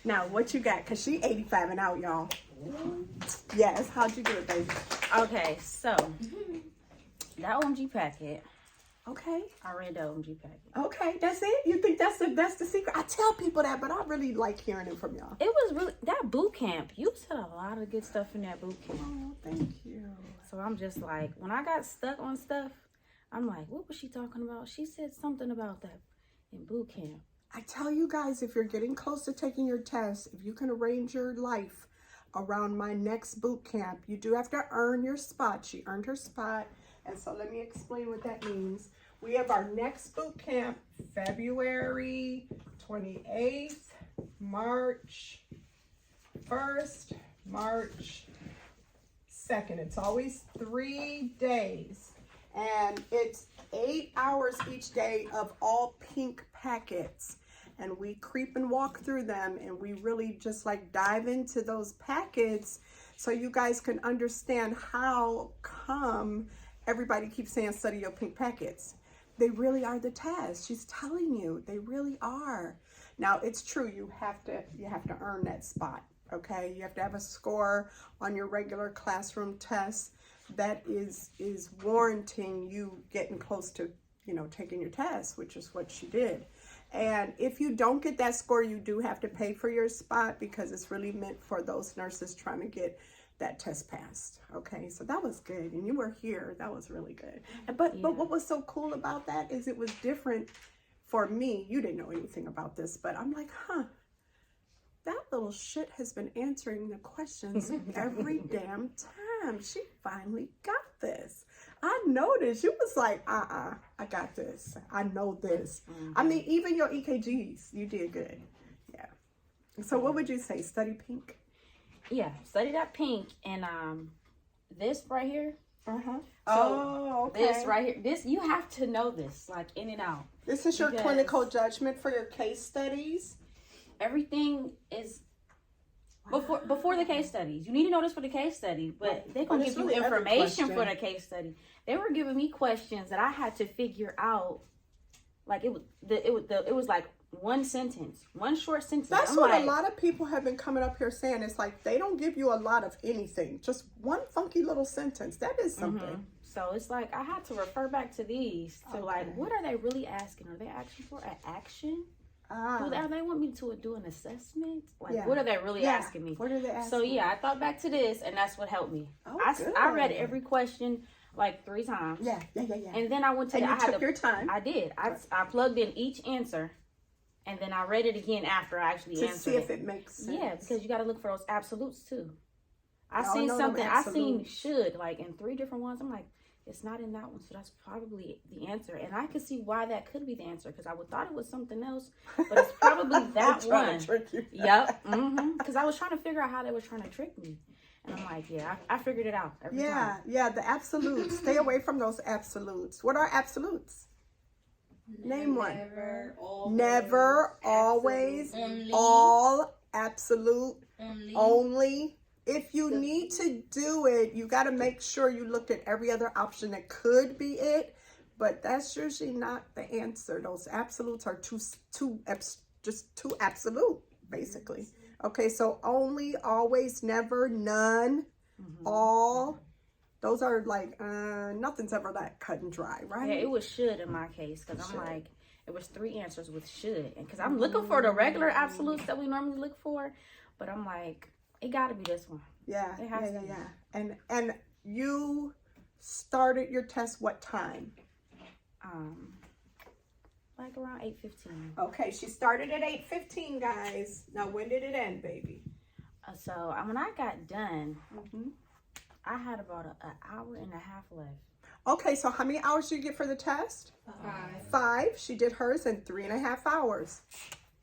Now, what you got? Because she 85 and out, y'all. Yes, how'd you do it, baby? Okay, so that OMG packet. Okay. I read the OMG packet. Okay, that's it? You think that's the secret? I tell people that, but I really like hearing it from y'all. It was really, that boot camp, you said a lot of good stuff in that boot camp. Oh, thank you. So I'm just like, when I got stuck on stuff, I'm like, what was she talking about? She said something about that in boot camp. I tell you guys, if you're getting close to taking your test, if you can arrange your life around my next boot camp, you do have to earn your spot. She earned her spot. And so let me explain what that means. We have our next boot camp, February 28th, March 1st, March 2nd. It's always 3 days. And it's 8 hours each day of all pink packets. And we creep and walk through them, and we really just like dive into those packets so you guys can understand how come everybody keeps saying study your pink packets. They really are the test. She's telling you, they really are. Now, it's true, you have to earn that spot, okay? You have to have a score on your regular classroom test that is warranting you getting close to, you know, taking your test, which is what she did. And if you don't get that score, you do have to pay for your spot because it's really meant for those nurses trying to get that test passed. Okay, so that was good. And you were here. That was really good. But what was so cool about that is it was different for me. You didn't know anything about this, but I'm like, huh, that little shit has been answering the questions every damn time. She finally got this. I noticed. You was like, I got this. I know this. I mean, even your EKGs, you did good. Yeah. So what would you say? Study pink? Yeah, study that pink. And this right here. Uh-huh. So okay. This right here. This, you have to know this, like in and out. This is your clinical judgment for your case studies? Everything is before the case studies. You need to know this for the case study, but they're gonna give you information for the case study. They were giving me questions that I had to figure out. Like it was like one sentence, one short sentence. That's what a lot of people have been coming up here saying. It's like they don't give you a lot of anything, just one funky little sentence. That is something. So it's like I had to refer back to these to like, what are they really asking? Are they asking for an action? Do they want me to do an assessment? Like, what are they really asking me? What are they asking? So yeah, I thought back to this, and that's what helped me. Oh, I read every question like 3 times. Yeah. And then I went to. And you took your time. I did. I plugged in each answer, and then I read it again after I actually answered it. To see if it makes sense. Yeah, because you got to look for those absolutes too. I seen something. I seen should like in 3 different ones. I'm like, it's not in that one, so that's probably the answer. And I could see why that could be the answer, because I would thought it was something else, but it's probably that one. Yep. Because I was trying to figure out how they were trying to trick me. And I'm like, yeah, I figured it out every time. Yeah, the absolutes. Stay away from those absolutes. What are absolutes? Name one. Never, always, all, absolute, only. If you need to do it, you got to make sure you looked at every other option that could be it, but that's usually not the answer. Those absolutes are just too absolute, basically. Okay, so only, always, never, none, all. Those are like, nothing's ever that cut and dry, right? Yeah, it was should in my case, because I'm like, it was 3 answers with should. And because I'm looking for the regular absolutes that we normally look for, but I'm like, it got to be this one. Yeah. And you started your test what time? Like around 8:15. Okay, she started at 8:15, guys. Now, when did it end, baby? So when I got done, I had about an hour and a half left. Okay, so how many hours did you get for the test? 5. She did hers in 3.5 hours.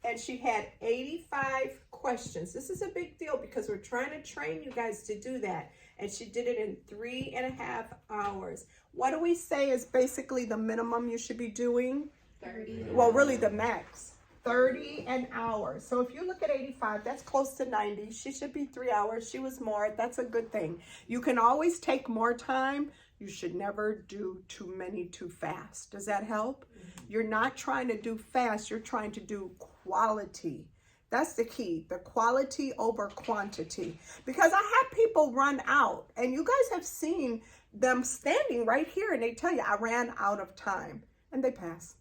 And she had 85 questions. This is a big deal because we're trying to train you guys to do that. And she did it in 3.5 hours. What do we say is basically the minimum you should be doing? 30. Well, really the max. 30 an hour. So if you look at 85, that's close to 90. She should be 3 hours. She was more. That's a good thing. You can always take more time. You should never do too many too fast. Does that help? You're not trying to do fast. You're trying to do quality. That's the key, the quality over quantity. Because I have people run out, and you guys have seen them standing right here, and they tell you, I ran out of time, and they pass.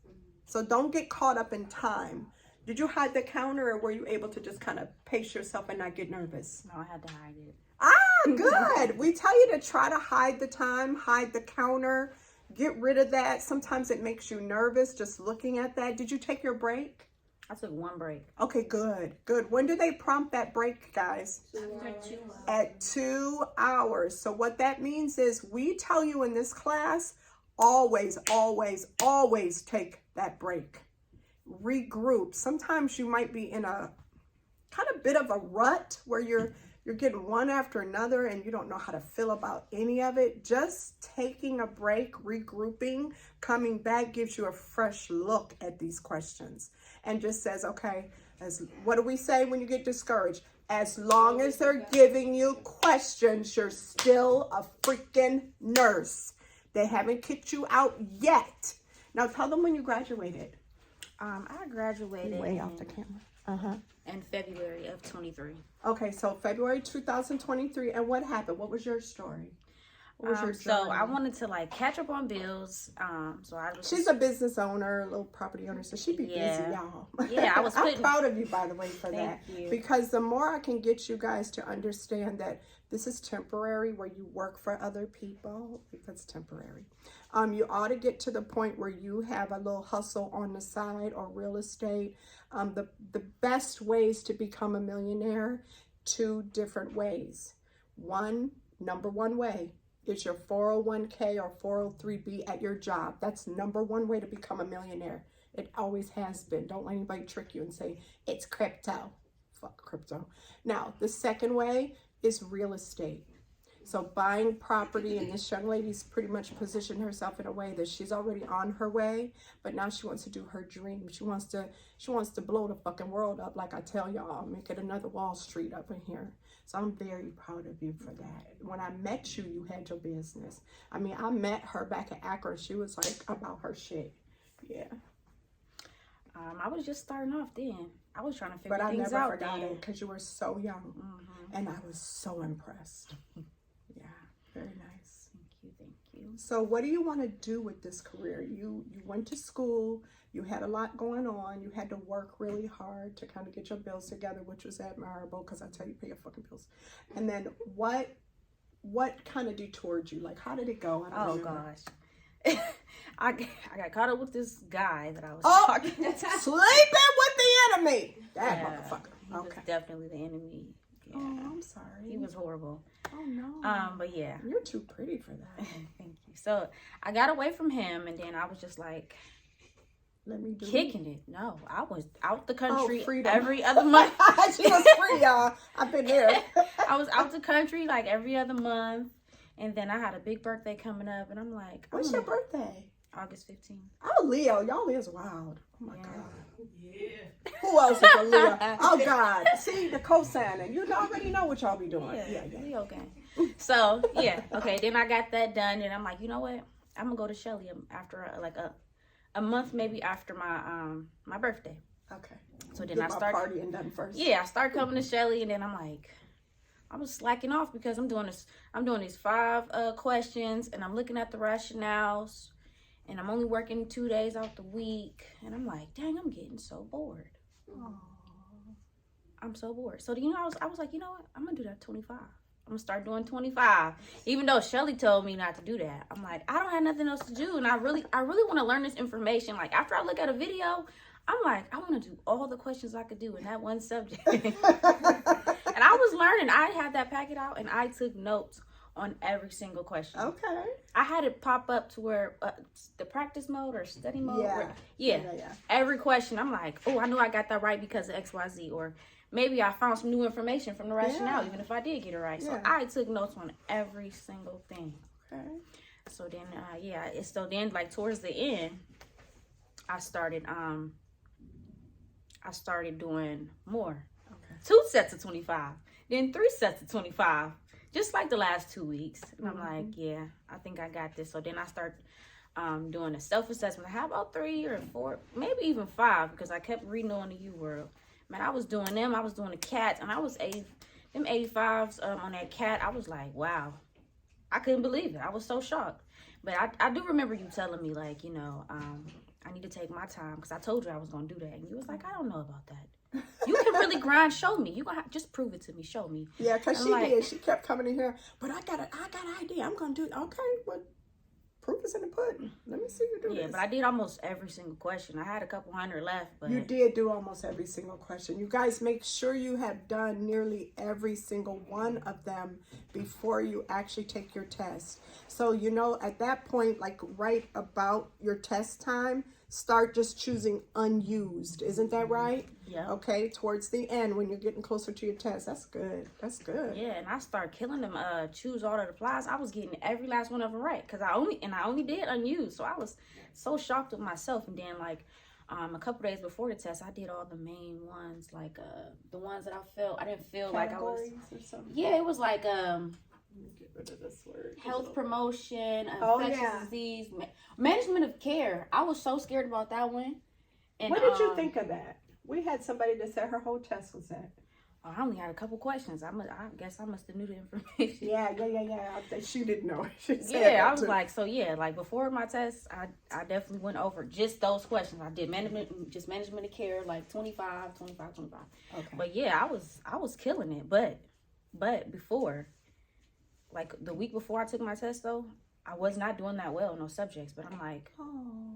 So don't get caught up in time. Did you hide the counter, or were you able to just kind of pace yourself and not get nervous? No, I had to hide it. Good. We tell you to try to hide the time, hide the counter, get rid of that. Sometimes it makes you nervous just looking at that. Did you take your break? I took one break. Okay, good. When do they prompt that break, guys? At 2 hours. So what that means is we tell you in this class, always, always, always take that break. Regroup. Sometimes you might be in a kind of bit of a rut where you're getting one after another and you don't know how to feel about any of it. Just taking a break, regrouping, coming back gives you a fresh look at these questions and just says, okay, what do we say when you get discouraged? As long as they're giving you questions, you're still a freaking nurse. They haven't kicked you out yet. Now tell them when you graduated. I graduated way off the camera. In February of 23. Okay, so February 2023, and what happened? What was your story? What was your so I wanted to like catch up on bills. So I was. She's a business owner, a little property owner, so she'd be busy, y'all. Yeah, I was. I'm proud of you, by the way, for Thank that. you. Because the more I can get you guys to understand that this is temporary, where you work for other people, because temporary. You ought to get to the point where you have a little hustle on the side or real estate. The best ways to become a millionaire, 2 different ways. Number one way is your 401k or 403b at your job. That's number 1 way to become a millionaire. It always has been. Don't let anybody trick you and say, it's crypto. Fuck crypto. Now, the second way is real estate. So buying property, and this young lady's pretty much positioned herself in a way that she's already on her way, but now she wants to do her dream. She wants to blow the fucking world up, like I tell y'all, make it another Wall Street up in here. So I'm very proud of you for that. When I met you, you had your business. I mean, I met her back at Akron. She was like about her shit. Yeah. I was just starting off then. I was trying to figure things out. But I never forgot it because you were so young, and I was so impressed. Yeah, very nice. Thank you. So what do you want to do with this career? You went to school, you had a lot going on, you had to work really hard to kind of get your bills together, which was admirable because I tell you, pay your fucking bills. And then what kind of detoured you? Like, how did it go? I don't remember. Gosh. I got caught up with this guy that I was talking to. Sleeping with the enemy. That motherfucker. He was definitely the enemy. Yeah. Oh, I'm sorry. He was horrible. Oh no. But yeah. You're too pretty for that. Thank you. So I got away from him, and then I was just like, let me do kicking it. No, I was out the country freedom. every other month. She was free, y'all. I've been there. I was out the country like every other month, and then I had a big birthday coming up, and I'm like, what's your birthday? August 15th. Oh, Leo. Y'all is wild. Oh my God. Yeah. Who else is a Leo? Oh God. See, the cosigning. You already know what y'all be doing. Yeah. Leo gang. So yeah, okay. Then I got that done, and I'm like, you know what? I'm gonna go to Shelly after like a month, maybe after my birthday. Okay. So then I start partying done first. Yeah, I start coming to Shelly, and then I'm like, I was slacking off because I'm doing these 5 questions, and I'm looking at the rationales. And I'm only working 2 days out the week. And I'm like, dang, I'm getting so bored. Aww. I'm so bored. So, I was like, you know what? I'm going to do that 25. I'm going to start doing 25. Even though Shelly told me not to do that. I'm like, I don't have nothing else to do. And I really want to learn this information. Like, after I look at a video, I'm like, I want to do all the questions I could do in that one subject. And I was learning. I had that packet out, and I took notes on every single question. Okay. I had it pop up to where the practice mode or study mode. Yeah. Every question, I'm like, oh, I know I got that right because of XYZ. Or maybe I found some new information from the rationale, even if I did get it right. So I took notes on every single thing. Okay. So then, like towards the end, I started doing more. Okay. 2 sets of 25, then 3 sets of 25. Just like the last 2 weeks. And I'm like, yeah, I think I got this. So then I start doing a self-assessment. How about 3 or 4, maybe even 5, because I kept reading on the U World. Man, I was doing them. I was doing the cats, and I was them 85s on that cat. I was like, wow. I couldn't believe it. I was so shocked. But I do remember you telling me, like, you know, I need to take my time because I told you I was going to do that. And you was like, I don't know about that. You can really grind. Show me. You gonna just prove it to me. Show me. Yeah, because she did. She kept coming in here. But I got an idea. I'm going to do it. Okay, well, proof is in the pudding. Let me see you do this. Yeah, but I did almost every single question. I had a couple hundred left. But you did do almost every single question. You guys make sure you have done nearly every single one of them before you actually take your test. So, you know, at that point, like right about your test time, start just choosing unused. Isn't that right? Yeah. Okay, towards the end when you're getting closer to your test. That's good. That's good. Yeah, and I started killing them choose all the replies. I was getting every last one of them right because I only did unused. So I was so shocked with myself. And then like a couple days before the test, I did all the main ones, like the ones that I didn't feel like I was. Or something. Yeah, it was like Let me get rid of this word. health promotion, infectious disease, management of care. I was so scared about that one. And what did you think of that? We had somebody that said her whole test was that. I only had a couple questions. I guess I must have knew the information. Yeah. She didn't know. She said Yeah, I was too. like, so yeah, like before my test, I definitely went over just those questions. I did management of care, like 25. Okay. But yeah, I was killing it. But before, like the week before I took my test though, I was not doing that well in those subjects. But I'm like,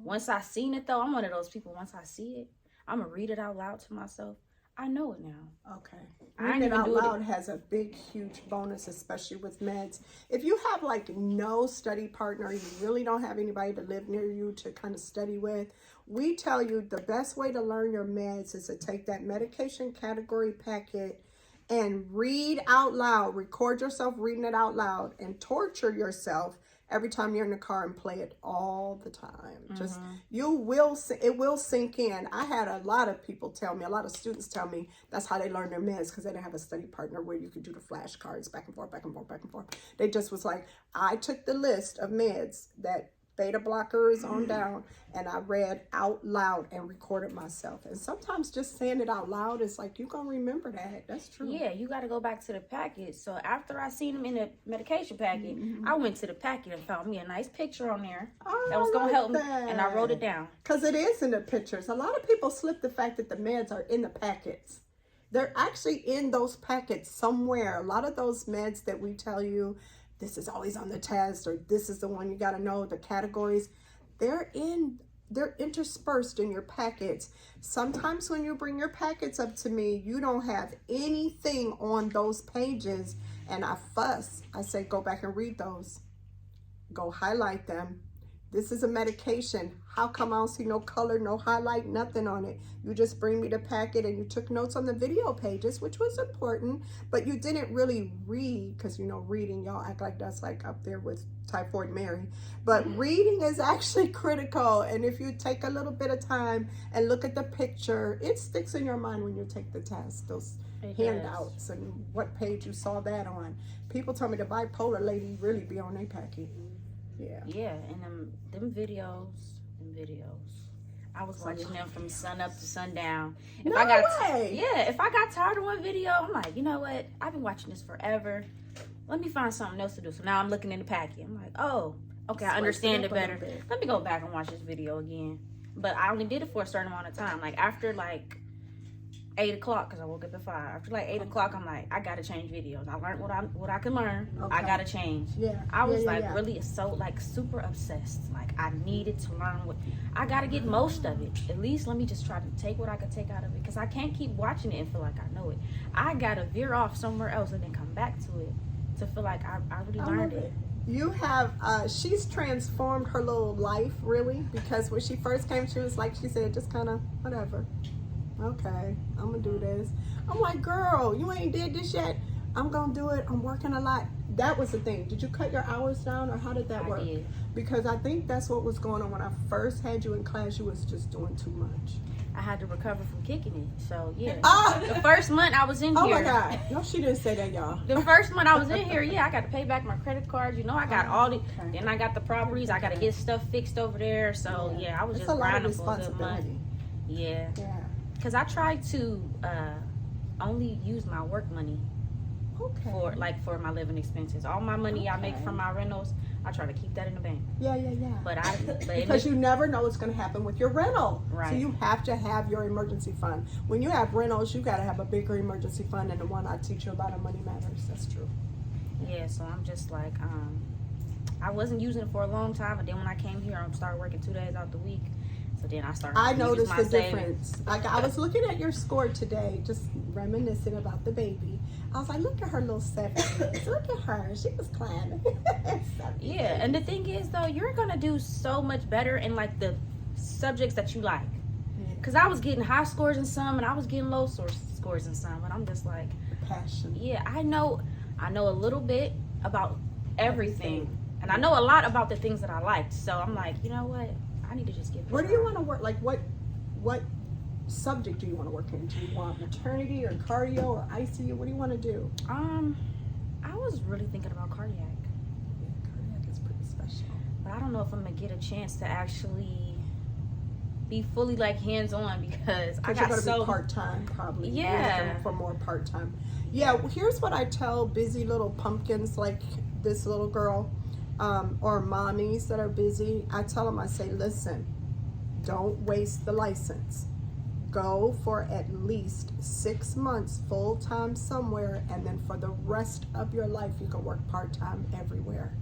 once I seen it though, I'm one of those people, once I see it, I'm gonna read it out loud to myself. I know it now. Okay. Reading it out loud has a big, huge bonus, especially with meds. If you have like no study partner, you really don't have anybody to live near you to kind of study with, we tell you the best way to learn your meds is to take that medication category packet and read out loud, record yourself reading it out loud and torture yourself every time you're in the car and play it all the time. Just, it will sink in. I had a lot of people tell me, a lot of students tell me that's how they learn their meds because they didn't have a study partner where you could do the flashcards back and forth. They just was like, I took the list of meds that beta blockers on down and I read out loud and recorded myself. And sometimes just saying it out loud is like, you're gonna remember that. That's true. Yeah, you got to go back to the packet. So after I seen them in the medication packet, I went to the packet and found me a nice picture on there that was gonna help me, and I wrote it down. Because it is in the pictures. A lot of people slip the fact that the meds are in the packets. They're actually in those packets somewhere. A lot of those meds that we tell you, this is always on the test, or this is the one you got to know, the categories, they're interspersed in your packets. Sometimes when you bring your packets up to me, you don't have anything on those pages, and I fuss. I say, go back and read those. Go highlight them. This is a medication. How come I don't see no color, no highlight, nothing on it? You just bring me the packet and you took notes on the video pages, which was important, but you didn't really read, because, you know, reading, y'all act like that's like up there with Typhoid Mary. But reading is actually critical. And if you take a little bit of time and look at the picture, it sticks in your mind when you take the test, those handouts and what page you saw that on. People tell me the bipolar lady really be on their packet. Yeah, and them videos. I was watching them from sun up to sundown. If I got tired of one video, I'm like, you know what? I've been watching this forever. Let me find something else to do. So now I'm looking in the packet. I'm like, oh, okay, I understand it better. Let me go back and watch this video again. But I only did it for a certain amount of time. Like after like 8 o'clock, because I woke up at 5. After like 8 o'clock, I'm like, I gotta change videos. I learned what I can learn. I gotta change. I was really so like super obsessed. Like I needed to learn I gotta get most of it. At least let me just try to take what I could take out of it, because I can't keep watching it and feel like I know it. I gotta veer off somewhere else and then come back to it to feel like I really learned it. You have, she's transformed her little life really, because when she first came, she was like, she said, just kind of whatever. Okay, I'm gonna do this. I'm like, girl, you ain't did this yet. I'm gonna do it. I'm working a lot. That was the thing. Did you cut your hours down, or how did that work? Did. Because I think that's what was going on when I first had you in class. You was just doing too much. I had to recover from kicking it. So yeah. The first month I was in here. Oh my God. No, she didn't say that, y'all. The first month I was in here, I got to pay back my credit cards. You know, I got all the, then I got the properties. I got to get stuff fixed over there. So yeah, I was just grinding for a good month. Yeah. Because I try to only use my work money for my living expenses. All my money I make from my rentals, I try to keep that in the bank. Yeah. But because you never know what's going to happen with your rental. Right. So you have to have your emergency fund. When you have rentals, you got to have a bigger emergency fund than the one I teach you about on Money Matters. That's true. Yeah, so I'm just like, I wasn't using it for a long time, but then when I came here, I started working 2 days out the week. So then I noticed the difference. Like, I was looking at your score today, just reminiscing about the baby. I was like, look at her little 7. Look at her. She was climbing. Yeah, and the thing is, though, you're going to do so much better in, like, the subjects that you like. Because I was getting high scores in some, and I was getting low scores in some. And I'm just like, passion. Yeah, I know a little bit about everything. And I know a lot about the things that I liked. So I'm like, you know what? I need to just get. Where do you want to work? Like, what subject do you want to work in? Do you want maternity or cardio or ICU? What do you want to do? I was really thinking about cardiac. Yeah, cardiac is pretty special. But I don't know if I'm gonna get a chance to actually be fully like hands-on because I got be part-time probably. Yeah. You're looking for more part-time. Yeah. Well, here's what I tell busy little pumpkins like this little girl. Or mommies that are busy, I tell them, I say, listen, don't waste the license. Go for at least 6 months full-time somewhere, and then for the rest of your life, you can work part-time everywhere.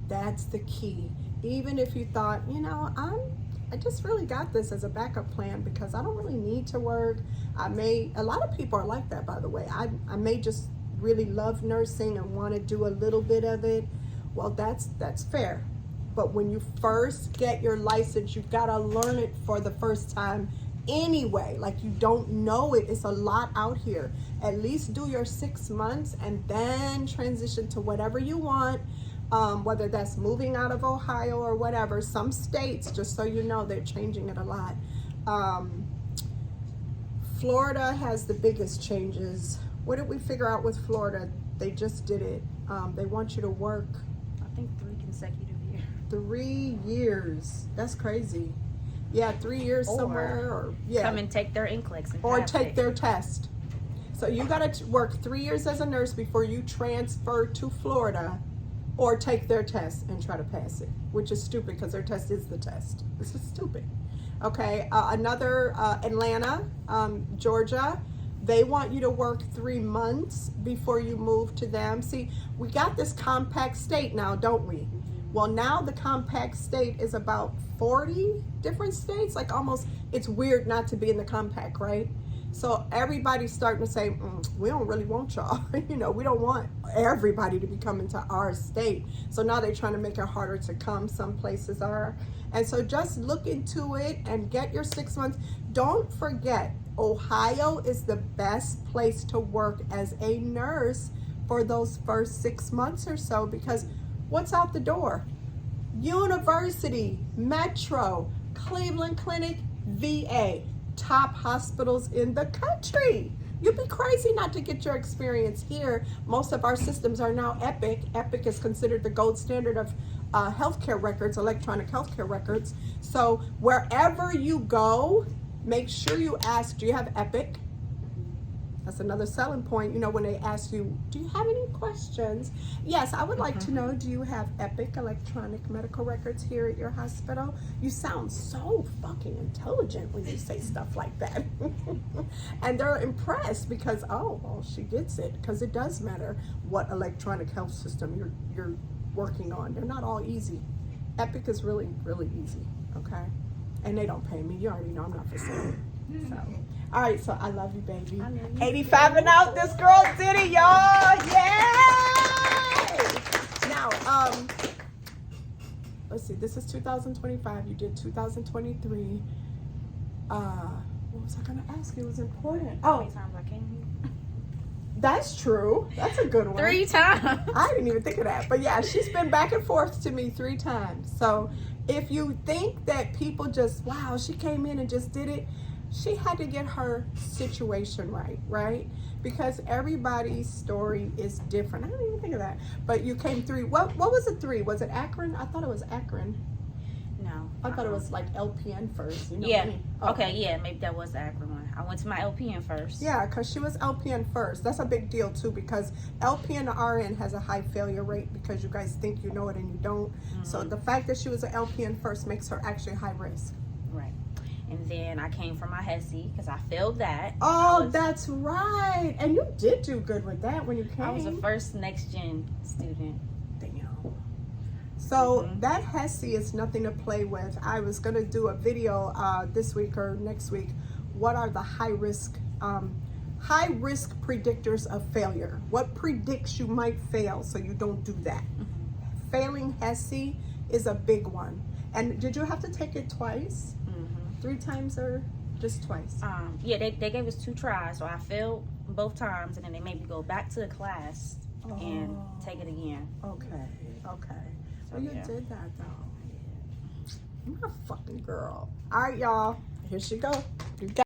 That's the key. Even if you thought, you know, I just really got this as a backup plan because I don't really need to work. A lot of people are like that, by the way. I may just really love nursing and want to do a little bit of it. Well, that's fair. But when you first get your license, you've got to learn it for the first time anyway. Like, you don't know it. It's a lot out here. At least do your 6 months and then transition to whatever you want, whether that's moving out of Ohio or whatever. Some states, just so you know, they're changing it a lot. Florida has the biggest changes. What did we figure out with Florida? They just did it. They want you to work, I think 3 consecutive years. 3 years. That's crazy. Yeah, 3 years somewhere, or come and take their Nclex or take their test. So you got to work 3 years as a nurse before you transfer to Florida, or take their test and try to pass it, which is stupid because their test is the test. This is stupid. Okay, another Atlanta, Georgia. They want you to work 3 months before you move to them. See, we got this compact state now, don't we? Well, now the compact state is about 40 different states. Like, almost, it's weird not to be in the compact, right? So everybody's starting to say, we don't really want y'all. You know, we don't want everybody to be coming to our state. So now they're trying to make it harder to come. Some places are. And so just look into it and get your 6 months. Don't forget, Ohio is the best place to work as a nurse for those first 6 months or so, because what's out the door? University, Metro, Cleveland Clinic, VA, top hospitals in the country. You'd be crazy not to get your experience here. Most of our systems are now Epic. Epic is considered the gold standard of healthcare records, electronic healthcare records. So wherever you go, make sure you ask, do you have Epic? That's another selling point. You know, when they ask you, do you have any questions? Yes, I would like to know, do you have Epic electronic medical records here at your hospital? You sound so fucking intelligent when you say stuff like that. And they're impressed because, oh, well, she gets it, because it does matter what electronic health system you're working on. They're not all easy. Epic is really, really easy, okay? And they don't pay me. You already know I'm not for sale. So, all right, so I love you, baby. I love you. 85 and out, this girl did it, y'all. Yay! Now, let's see, this is 2025. You did 2023. What was I gonna ask you? It was important. How many times I came here? That's true. That's a good one. 3 times. I didn't even think of that. But yeah, she's been back and forth to me 3 times. So if you think that people just, wow, she came in and just did it, she had to get her situation right, right? Because everybody's story is different. I didn't even think of that. But you came 3. What was it 3? Was it Akron? I thought it was Akron. No. I thought it was like LPN first. You know Yeah. what I mean? Oh. Okay, yeah, maybe that was the Akron one. I went to my LPN first. Yeah, because she was LPN first. That's a big deal too, because LPN to RN has a high failure rate because you guys think you know it and you don't. So the fact that she was an LPN first makes her actually high risk. Right. And then I came for my Hesi because I failed that. Oh, that's right. And you did do good with that when you came. I was the first next gen student. So that Hesi is nothing to play with. I was gonna do a video this week or next week. What are the high risk predictors of failure? What predicts you might fail so you don't do that? Failing Hesi is a big one. And did you have to take it twice? 3 times or just twice? Yeah, they gave us 2 tries, so I failed both times, and then they made me go back to the class and take it again. Okay. Well, you did that though. You're a fucking girl. All right, y'all. Here she go. You got